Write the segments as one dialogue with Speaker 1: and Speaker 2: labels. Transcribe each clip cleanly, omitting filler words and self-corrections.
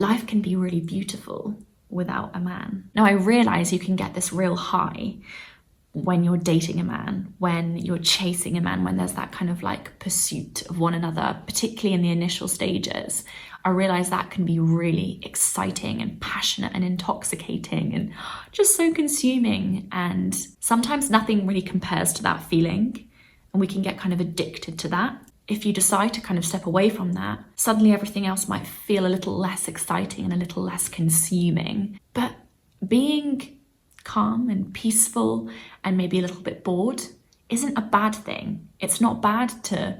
Speaker 1: life can be really beautiful without a man. Now, I realize you can get this real high when you're dating a man, when you're chasing a man, when there's that kind of like pursuit of one another, particularly in the initial stages. I realize that can be really exciting and passionate and intoxicating and just so consuming. And sometimes nothing really compares to that feeling, and we can get kind of addicted to that. If you decide to kind of step away from that, suddenly everything else might feel a little less exciting and a little less consuming. But being calm and peaceful and maybe a little bit bored isn't a bad thing. It's not bad to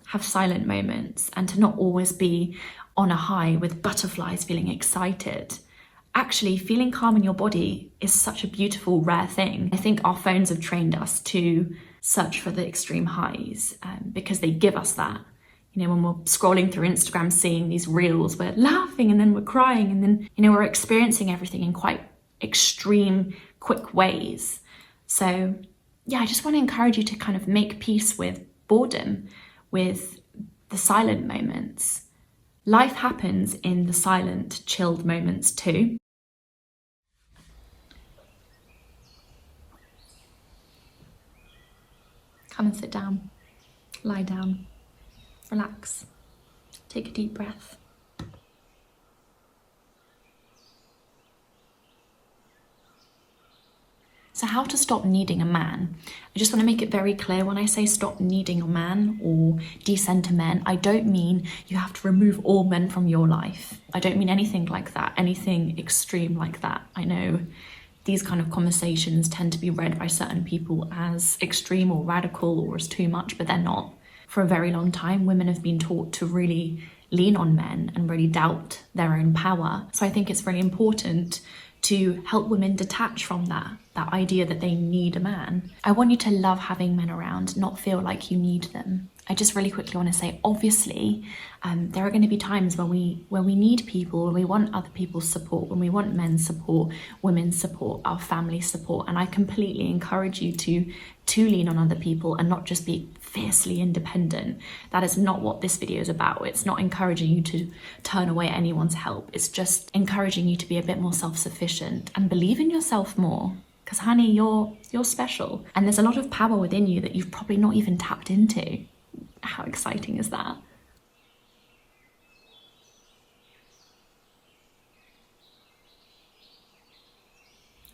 Speaker 1: have silent moments and to not always be on a high with butterflies, feeling excited. Actually, feeling calm in your body is such a beautiful, rare thing. I think our phones have trained us to search for the extreme highs because they give us that. You know, when we're scrolling through Instagram, seeing these reels, we're laughing and then we're crying and then, you know, we're experiencing everything in quite extreme, quick ways. So yeah, I just want to encourage you to kind of make peace with boredom, with the silent moments. Life happens in the silent, chilled moments too. Come and sit down, lie down, relax, take a deep breath. So how to stop needing a man? I just want to make it very clear, when I say stop needing a man or decenter men, I don't mean you have to remove all men from your life. I don't mean anything like that, anything extreme like that. I know these kind of conversations tend to be read by certain people as extreme or radical or as too much, but they're not. For a very long time, women have been taught to really lean on men and really doubt their own power. So I think it's really important to help women detach from that idea that they need a man. I want you to love having men around, not feel like you need them. I just really quickly want to say, obviously, there are going to be times when we need people, when we want other people's support, when we want men's support, women's support, our family support. And I completely encourage you to lean on other people and not just be fiercely independent. That is not what this video is about. It's not encouraging you to turn away anyone's help. It's just encouraging you to be a bit more self-sufficient and believe in yourself more. Because honey, you're special. And there's a lot of power within you that you've probably not even tapped into. How exciting is that?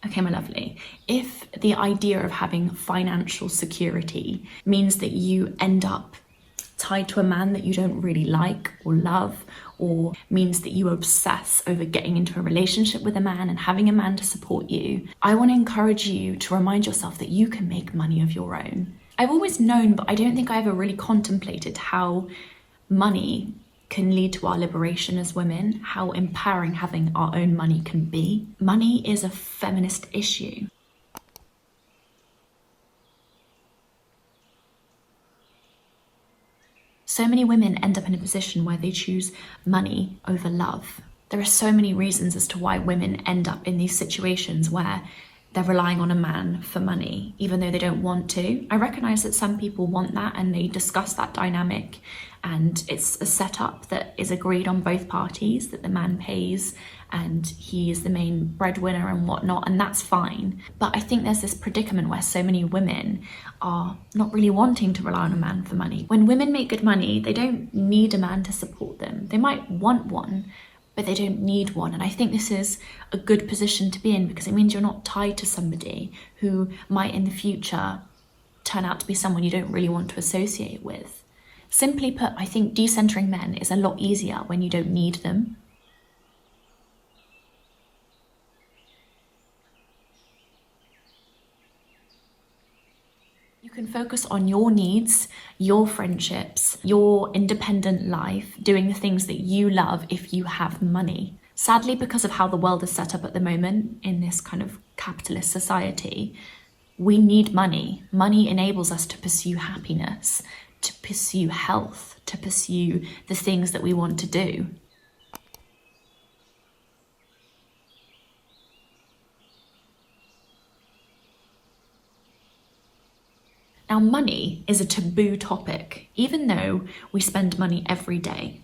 Speaker 1: Okay, my lovely, if the idea of having financial security means that you end up tied to a man that you don't really like or love, or means that you obsess over getting into a relationship with a man and having a man to support you, I want to encourage you to remind yourself that you can make money of your own. I've always known, but I don't think I ever really contemplated how money can lead to our liberation as women, how empowering having our own money can be. Money is a feminist issue. So many women end up in a position where they choose money over love. There are so many reasons as to why women end up in these situations where they're relying on a man for money, even though they don't want to. I recognize that some people want that and they discuss that dynamic, and it's a setup that is agreed on both parties, that the man pays and he is the main breadwinner and whatnot, and that's fine. But I think there's this predicament where so many women are not really wanting to rely on a man for money. When women make good money, they don't need a man to support them. They might want one, but they don't need one. And I think this is a good position to be in, because it means you're not tied to somebody who might in the future turn out to be someone you don't really want to associate with. Simply put, I think decentering men is a lot easier when you don't need them. You can focus on your needs, your friendships, your independent life, doing the things that you love if you have money. Sadly, because of how the world is set up at the moment in this kind of capitalist society, we need money. Money enables us to pursue happiness, to pursue health, to pursue the things that we want to do. Now, money is a taboo topic, even though we spend money every day.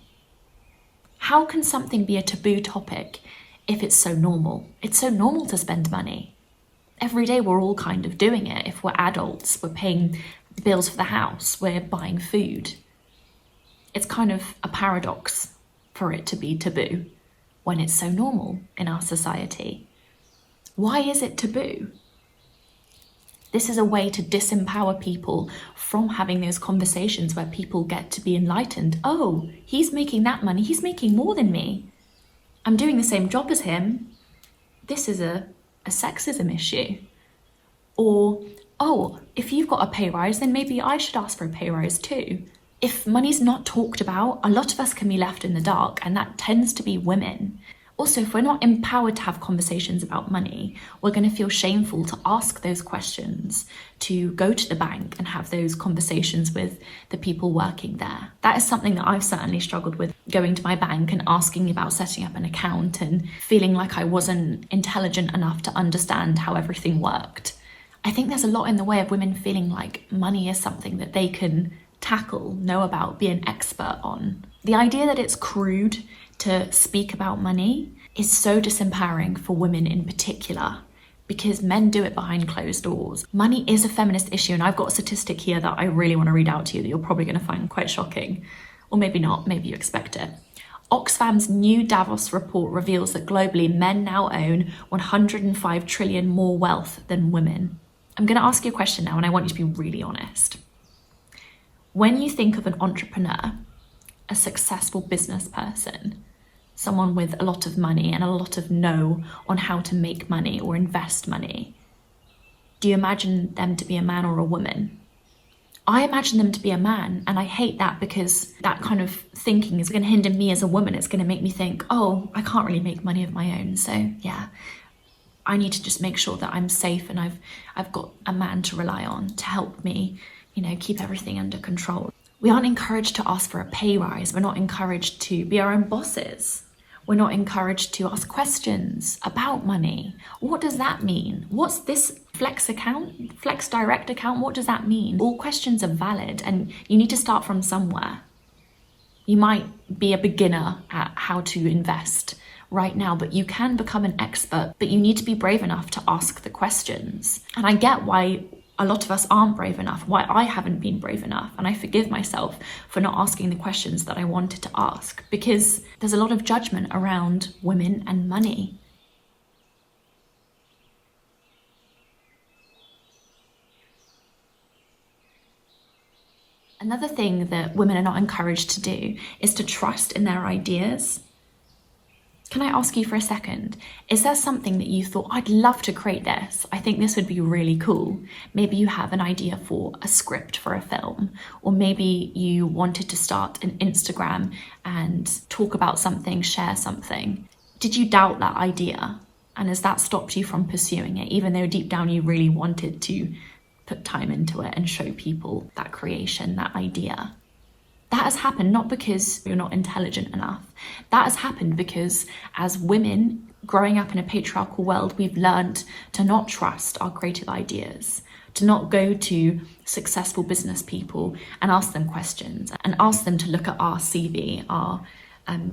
Speaker 1: How can something be a taboo topic if it's so normal? It's so normal to spend money. Every day we're all kind of doing it. If we're adults, we're paying bills for the house, we're buying food. It's kind of a paradox for it to be taboo when it's so normal in our society. Why is it taboo? This is a way to disempower people from having those conversations where people get to be enlightened. Oh, he's making that money, he's making more than me. I'm doing the same job as him. This is a sexism issue. Or, oh, if you've got a pay rise, then maybe I should ask for a pay rise too. If money's not talked about, a lot of us can be left in the dark, and that tends to be women. Also, if we're not empowered to have conversations about money, we're going to feel shameful to ask those questions, to go to the bank and have those conversations with the people working there. That is something that I've certainly struggled with, going to my bank and asking about setting up an account and feeling like I wasn't intelligent enough to understand how everything worked. I think there's a lot in the way of women feeling like money is something that they can tackle, know about, be an expert on. The idea that it's crude to speak about money is so disempowering for women in particular, because men do it behind closed doors. Money is a feminist issue, and I've got a statistic here that I really want to read out to you that you're probably going to find quite shocking, or maybe not, maybe you expect it. Oxfam's new Davos report reveals that globally men now own 105 trillion more wealth than women. I'm going to ask you a question now, and I want you to be really honest. When you think of an entrepreneur, a successful business person, someone with a lot of money and a lot of know on how to make money or invest money, do you imagine them to be a man or a woman? I imagine them to be a man, and I hate that because that kind of thinking is going to hinder me as a woman. It's going to make me think, oh, I can't really make money of my own, so yeah, I need to just make sure that I'm safe and I've got a man to rely on to help me, keep everything under control. We aren't encouraged to ask for a pay rise. We're not encouraged to be our own bosses. We're not encouraged to ask questions about money. What does that mean? What's this Flex account, Flex Direct account? What does that mean? All questions are valid, and you need to start from somewhere. You might be a beginner at how to invest right now, but you can become an expert, but you need to be brave enough to ask the questions. And I get why a lot of us aren't brave enough, why I haven't been brave enough, and I forgive myself for not asking the questions that I wanted to ask, because there's a lot of judgment around women and money. Another thing that women are not encouraged to do is to trust in their ideas. Can I ask you for a second, is there something that you thought, I'd love to create this, I think this would be really cool? Maybe you have an idea for a script for a film, or maybe you wanted to start an Instagram and talk about something, share something. Did you doubt that idea? And has that stopped you from pursuing it, even though deep down you really wanted to put time into it and show people that creation, that idea? That has happened not because you're not intelligent enough. That has happened because as women growing up in a patriarchal world, we've learned to not trust our creative ideas, to not go to successful business people and ask them questions and ask them to look at our CV, our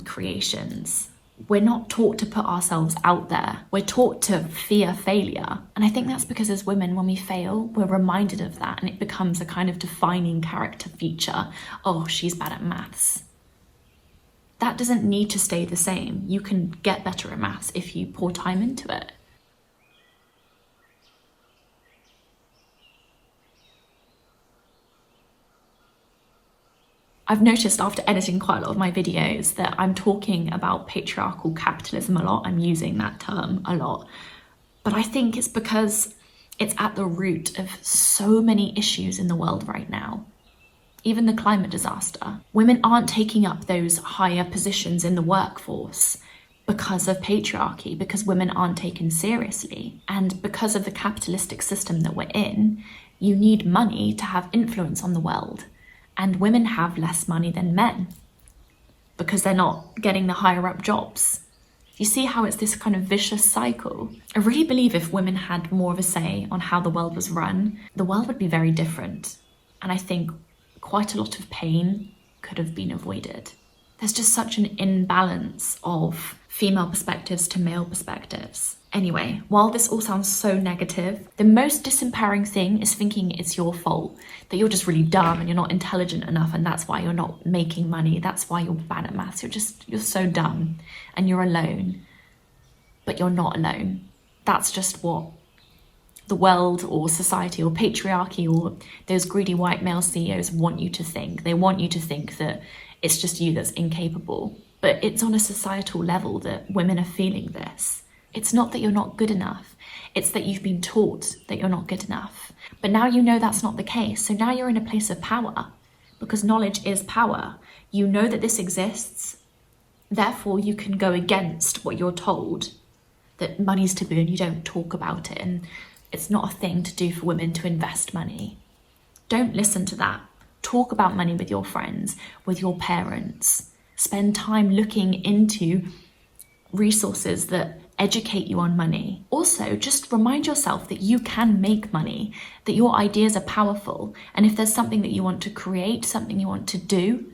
Speaker 1: creations. We're not taught to put ourselves out there. We're taught to fear failure. And I think that's because as women, when we fail, we're reminded of that, and it becomes a kind of defining character feature. Oh, she's bad at maths. That doesn't need to stay the same. You can get better at maths if you pour time into it. I've noticed after editing quite a lot of my videos that I'm talking about patriarchal capitalism a lot. I'm using that term a lot. But I think it's because it's at the root of so many issues in the world right now. Even the climate disaster. Women aren't taking up those higher positions in the workforce because of patriarchy, because women aren't taken seriously. And because of the capitalistic system that we're in, you need money to have influence on the world. And women have less money than men because they're not getting the higher up jobs. You see how it's this kind of vicious cycle? I really believe if women had more of a say on how the world was run, the world would be very different. And I think quite a lot of pain could have been avoided. There's just such an imbalance of female perspectives to male perspectives. Anyway, while this all sounds so negative, the most disempowering thing is thinking it's your fault, that you're just really dumb and you're not intelligent enough, and that's why you're not making money, that's why you're bad at maths, you're so dumb and you're alone. But you're not alone. That's just what the world or society or patriarchy or those greedy white male CEOs want you to think. They want you to think that it's just you that's incapable. But it's on a societal level that women are feeling this. It's not that you're not good enough. It's that you've been taught that you're not good enough. But now you know that's not the case. So now you're in a place of power, because knowledge is power. You know that this exists. Therefore, you can go against what you're told, that money's taboo and you don't talk about it. And it's not a thing to do for women to invest money. Don't listen to that. Talk about money with your friends, with your parents. Spend time looking into resources that educate you on money. Also, just remind yourself that you can make money, that your ideas are powerful. And if there's something that you want to create, something you want to do,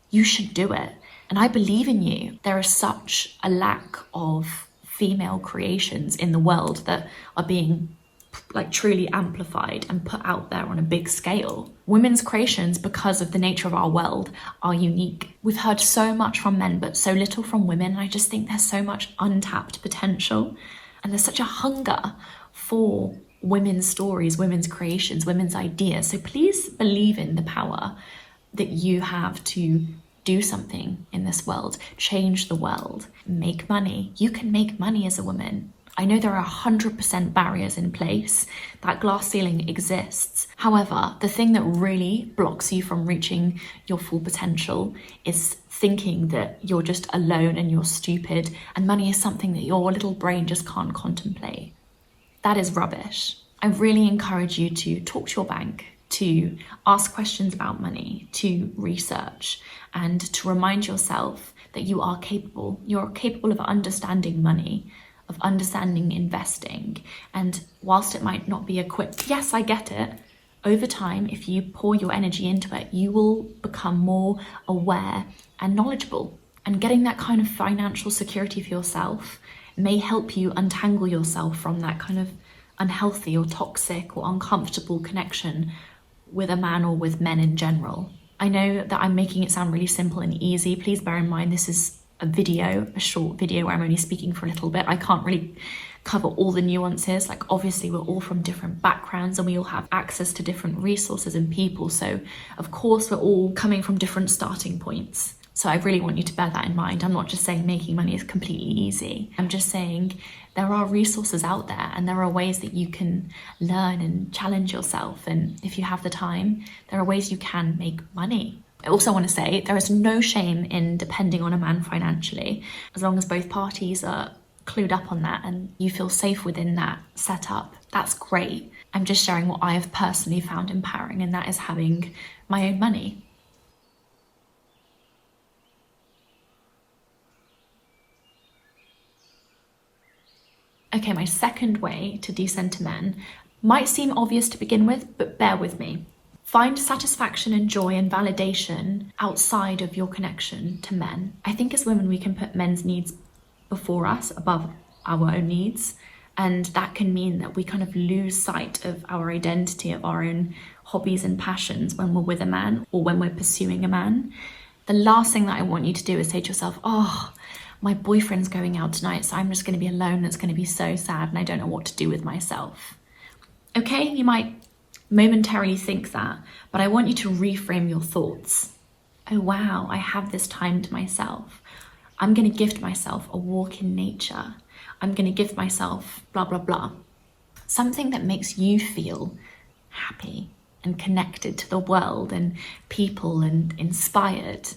Speaker 1: you should do it. And I believe in you. There is such a lack of female creations in the world that are being truly amplified and put out there on a big scale. Women's creations, because of the nature of our world, are unique. We've heard so much from men, but so little from women. And I just think there's so much untapped potential. And there's such a hunger for women's stories, women's creations, women's ideas. So please believe in the power that you have to do something in this world, change the world, make money. You can make money as a woman. I know there are 100% barriers in place. That glass ceiling exists. However, the thing that really blocks you from reaching your full potential is thinking that you're just alone and you're stupid and money is something that your little brain just can't contemplate. That is rubbish. I really encourage you to talk to your bank, to ask questions about money, to research, and to remind yourself that you are capable. You're capable of understanding money, of understanding investing. And whilst it might not be a quick, yes, I get it, over time, if you pour your energy into it, you will become more aware and knowledgeable. And getting that kind of financial security for yourself may help you untangle yourself from that kind of unhealthy or toxic or uncomfortable connection with a man or with men in general. I know that I'm making it sound really simple and easy. Please bear in mind this is a short video where I'm only speaking for a little bit. I can't really cover all the nuances. Obviously we're all from different backgrounds and we all have access to different resources and people. So of course we're all coming from different starting points. So I really want you to bear that in mind. I'm not just saying making money is completely easy. I'm just saying there are resources out there and there are ways that you can learn and challenge yourself. And if you have the time, there are ways you can make money. I also want to say there is no shame in depending on a man financially, as long as both parties are clued up on that and you feel safe within that setup. That's great. I'm just sharing what I have personally found empowering, and that is having my own money. Okay, my second way to descend to men might seem obvious to begin with, but bear with me. Find satisfaction and joy and validation outside of your connection to men. I think as women, we can put men's needs before us, above our own needs. And that can mean that we kind of lose sight of our identity, of our own hobbies and passions when we're with a man or when we're pursuing a man. The last thing that I want you to do is say to yourself, oh, my boyfriend's going out tonight, so I'm just going to be alone. It's going to be so sad and I don't know what to do with myself. Okay, you might momentarily think that, but I want you to reframe your thoughts. Oh wow, I have this time to myself. I'm going to gift myself a walk in nature. I'm going to gift myself blah, blah, blah. Something that makes you feel happy and connected to the world and people and inspired.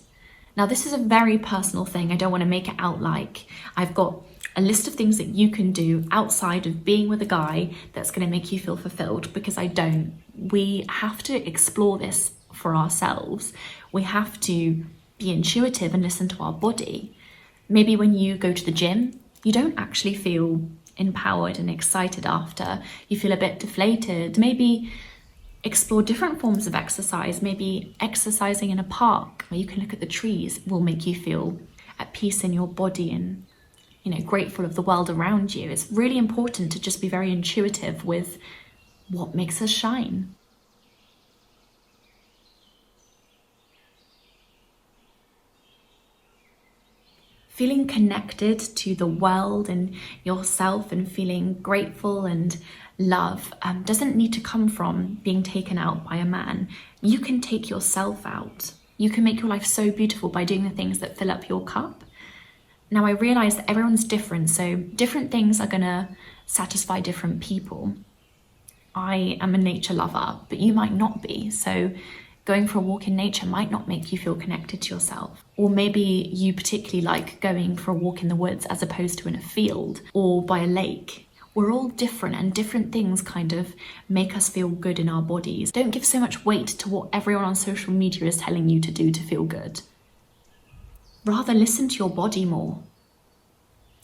Speaker 1: Now, this is a very personal thing. I don't want to make it out like I've got a list of things that you can do outside of being with a guy that's going to make you feel fulfilled, because I don't. We have to explore this for ourselves. We have to be intuitive and listen to our body. Maybe when you go to the gym, you don't actually feel empowered and excited after. You feel a bit deflated. Maybe Explore different forms of exercise. Maybe exercising in a park where you can look at the trees will make you feel at peace in your body and, grateful of the world around you. It's really important to just be very intuitive with what makes us shine. Feeling connected to the world and yourself and feeling grateful and love doesn't need to come from being taken out by a man. You can take yourself out. You can make your life so beautiful by doing the things that fill up your cup. Now, I realize that everyone's different, so different things are gonna satisfy different people. I am a nature lover, but you might not be. So going for a walk in nature might not make you feel connected to yourself. Or maybe you particularly like going for a walk in the woods as opposed to in a field or by a lake. We're all different, and different things kind of make us feel good in our bodies. Don't give so much weight to what everyone on social media is telling you to do to feel good. Rather listen to your body more.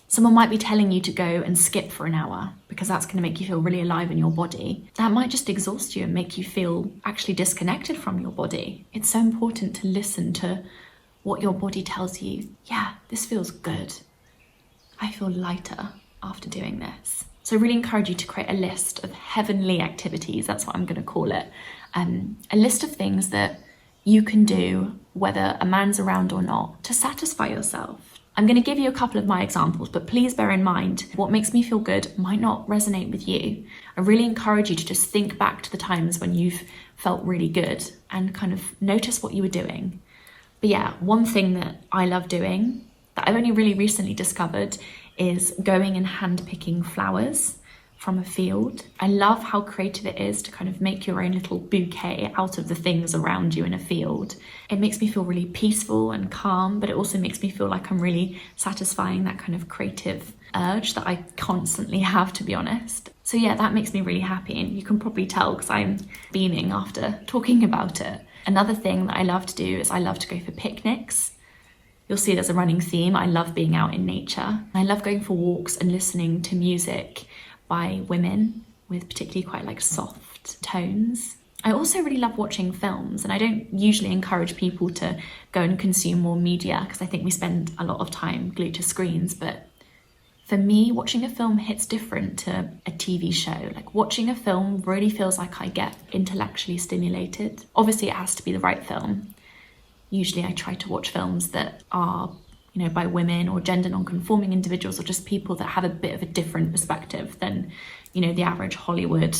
Speaker 1: Someone might be telling you to go and skip for an hour because that's going to make you feel really alive in your body. That might just exhaust you and make you feel actually disconnected from your body. It's so important to listen to what your body tells you. Yeah, this feels good. I feel lighter after doing this. So I really encourage you to create a list of heavenly activities. That's what I'm going to call it. A list of things that you can do, whether a man's around or not, to satisfy yourself. I'm going to give you a couple of my examples, but please bear in mind what makes me feel good might not resonate with you. I really encourage you to just think back to the times when you've felt really good and kind of notice what you were doing. But yeah, one thing that I love doing that I've only really recently discovered is going and hand-picking flowers from a field. I love how creative it is to kind of make your own little bouquet out of the things around you in a field. It makes me feel really peaceful and calm, but it also makes me feel like I'm really satisfying that kind of creative urge that I constantly have, to be honest. So yeah, that makes me really happy, and you can probably tell because I'm beaming after talking about it. Another thing that I love to do is I love to go for picnics. You'll see there's a running theme. I love being out in nature. I love going for walks and listening to music by women with particularly quite like soft tones. I also really love watching films, and I don't usually encourage people to go and consume more media because I think we spend a lot of time glued to screens, but for me, watching a film hits different to a TV show. Like watching a film really feels like I get intellectually stimulated. Obviously it has to be the right film. Usually I try to watch films that are by women or gender non-conforming individuals, or just people that have a bit of a different perspective than, the average Hollywood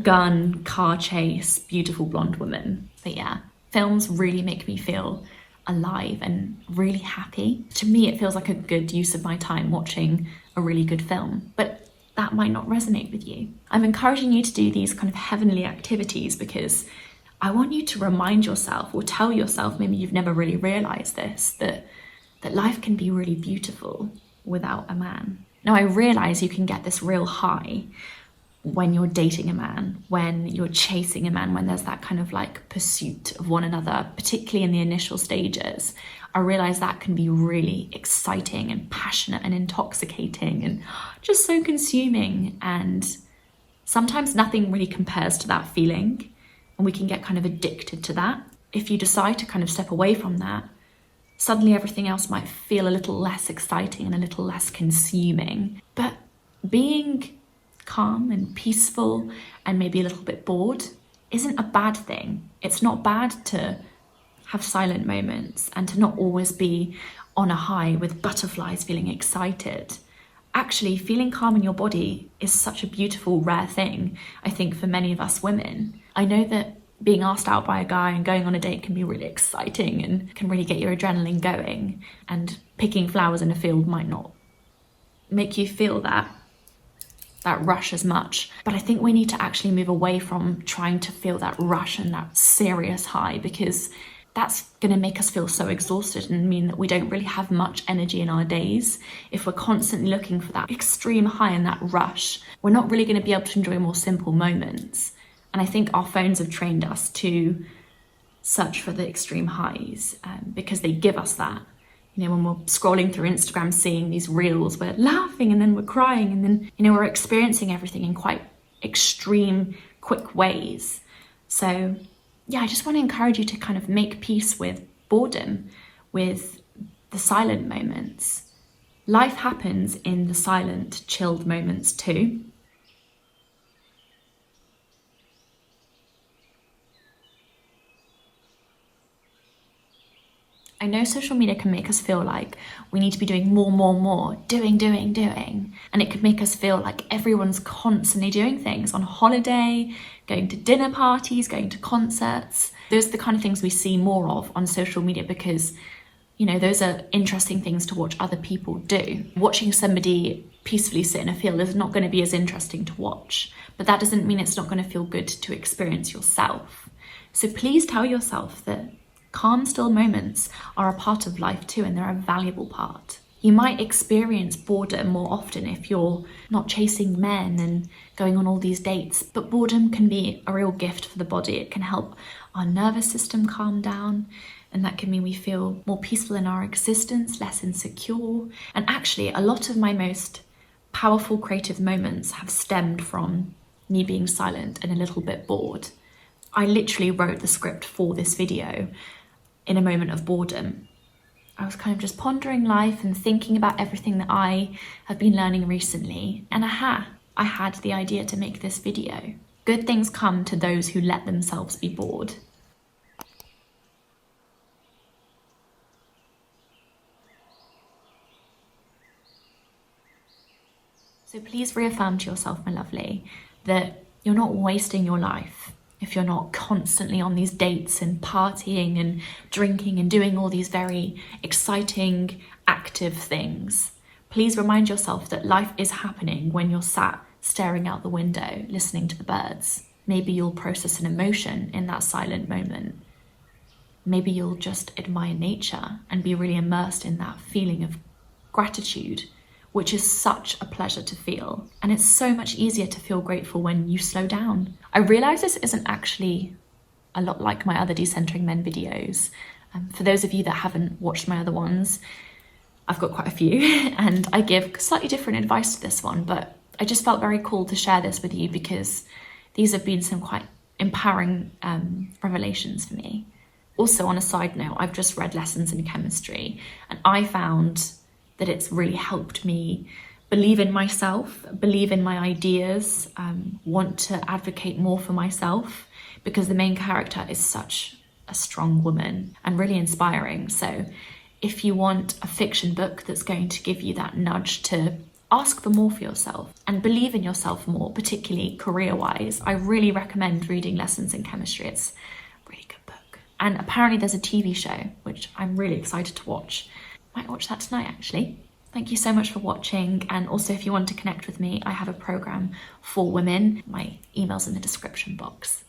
Speaker 1: gun, car chase, beautiful blonde woman. But yeah, films really make me feel alive and really happy. To me, it feels like a good use of my time watching a really good film, but that might not resonate with you. I'm encouraging you to do these kind of heavenly activities because I want you to remind yourself, or tell yourself, maybe you've never really realized this, that life can be really beautiful without a man. Now, I realize you can get this real high when you're dating a man, when you're chasing a man, when there's that kind of like pursuit of one another, particularly in the initial stages. I realize that can be really exciting and passionate and intoxicating and just so consuming. And sometimes nothing really compares to that feeling, and we can get kind of addicted to that. If you decide to kind of step away from that, suddenly everything else might feel a little less exciting and a little less consuming. But being calm and peaceful and maybe a little bit bored isn't a bad thing. It's not bad to have silent moments and to not always be on a high with butterflies, feeling excited. Actually, feeling calm in your body is such a beautiful, rare thing, I think, for many of us women. I know that being asked out by a guy and going on a date can be really exciting and can really get your adrenaline going, and picking flowers in a field might not make you feel that rush as much. But I think we need to actually move away from trying to feel that rush and that serious high, because that's going to make us feel so exhausted and mean that we don't really have much energy in our days. If we're constantly looking for that extreme high and that rush, we're not really going to be able to enjoy more simple moments. And I think our phones have trained us to search for the extreme highs because they give us that. When we're scrolling through Instagram, seeing these reels, we're laughing and then we're crying, and then, we're experiencing everything in quite extreme, quick ways. So yeah, I just want to encourage you to kind of make peace with boredom, with the silent moments. Life happens in the silent, chilled moments too. I know social media can make us feel like we need to be doing more, doing. And it could make us feel like everyone's constantly doing things, on holiday, going to dinner parties, going to concerts. Those are the kind of things we see more of on social media because, you know, those are interesting things to watch other people do. Watching somebody peacefully sit in a field is not going to be as interesting to watch, but that doesn't mean it's not going to feel good to experience yourself. So please tell yourself that calm, still moments are a part of life too, and they're a valuable part. You might experience boredom more often if you're not chasing men and going on all these dates, but boredom can be a real gift for the body. It can help our nervous system calm down, and that can mean we feel more peaceful in our existence, less insecure. And actually, a lot of my most powerful creative moments have stemmed from me being silent and a little bit bored. I literally wrote the script for this video in a moment of boredom. I was kind of just pondering life and thinking about everything that I have been learning recently, and I had the idea to make this video. Good things come to those who let themselves be bored. So please reaffirm to yourself, my lovely, that you're not wasting your life if you're not constantly on these dates and partying and drinking and doing all these very exciting, active things. Please remind yourself that life is happening when you're sat staring out the window, listening to the birds. Maybe you'll process an emotion in that silent moment. Maybe you'll just admire nature and be really immersed in that feeling of gratitude, which is such a pleasure to feel. And it's so much easier to feel grateful when you slow down. I realise this isn't actually a lot like my other Decentering Men videos. For those of you that haven't watched my other ones, I've got quite a few, and I give slightly different advice to this one, but I just felt very cool to share this with you because these have been some quite empowering revelations for me. Also, on a side note, I've just read Lessons in Chemistry, and I found that it's really helped me believe in myself, believe in my ideas, want to advocate more for myself, because the main character is such a strong woman and really inspiring. So if you want a fiction book that's going to give you that nudge to ask for more for yourself and believe in yourself more, particularly career-wise, I really recommend reading Lessons in Chemistry. It's a really good book. And apparently there's a TV show, which I'm really excited to watch. Might watch that tonight, actually. Thank you so much for watching. And also, if you want to connect with me, I have a program for women. My email's in the description box.